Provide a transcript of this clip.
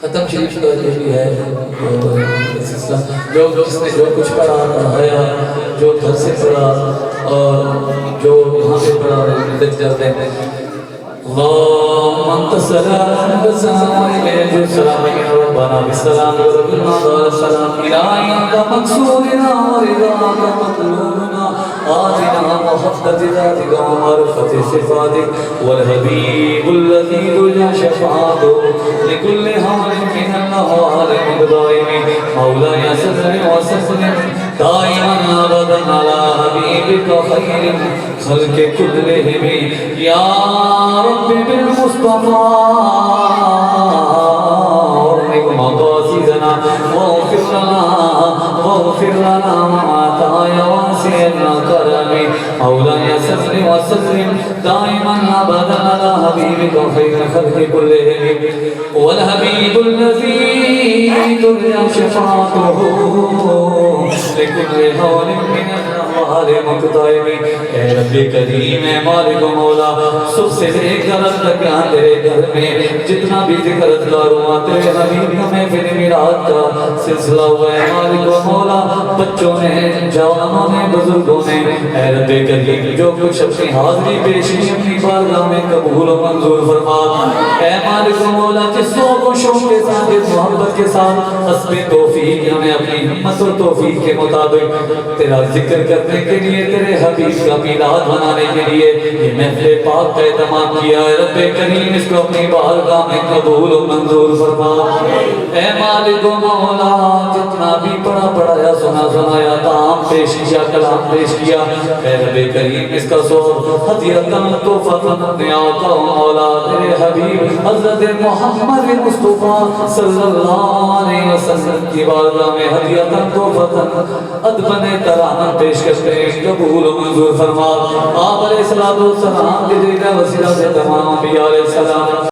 ختم شریف کا جو بھی ہے جو جس نے جو کچھ پڑھا پڑھایا، جو گھر سے پڑھا اور جو یہاں پہ پڑھا لگ جاتے ہیں اللہم انت السلام والسلام علیک السلام ربنا بالسلام ورحمۃ اللہ السلام الہی انت مقصودنا ورضاک مطلوبنا آتنا محبت ذاتک ومعرفت صفاتک والحبیب الذی ترجى شفاعته لكل حال من الاحوال الدائم مولاي صل وسلم دائما ابدا على حبیبک خیر خلق كلهم یا رب بالمصطفى ارحم مقاصدنا واغفر لنا ما يا واسع الكرم مولاي صل وسلم دائما ابدا على حبيبك خير خلق كلهم والحبيب الذي ترجى شفاعته لكل هول من الأهوال مقتائم اے رب کریم اے مالک و مولا صبح سے لے کر اب تک یہاں تیرے گھر میں جتنا بھی ذکر اذکار ہوا تیرے حبیب کا محفل میلاد کا سلسلہ ہوا ہے مالک و مولا، بچوں نے جوانوں نے بزرگوں نے اے رب کریم جو کچھ اپنی حاضری پیشی اپنی بارگاہ میں قبول و منظور فرما اے مالک و مولا، جس شوق و شوق کے ساتھ محبت کے ساتھ حسب توفیق ہمیں اپنی ہمت و توفیق کے مطابق تیرا ذکر کرنے کے لیے تیرے حبیب کا میلاد منانے کے لیے یہ محفل پاک کا اہتمام کیا ہے رب کریم اس کو اپنی بارگاہ میں قبول و منظور فرما اے مالک و مولا، جتنا بھی پڑھا پڑھایا سنا سنایا تعام پیش کیا کلام پیش کیا اے رب کریم اس کا سور ہدیتاً تحفۃً اپنے آقا و مولا تیرے حبیب حضرت محمد مصطفیٰ صلی اللہ علیہ وسلم کی بارگاہ میں ہدیتاً تحفۃً ادبن ترانہ پیش کرتے ہیں قبول و منظور فرما آپ علیہ السلام کے ذریعہ وسیلہ سے تمام انبیاء علیہ السلام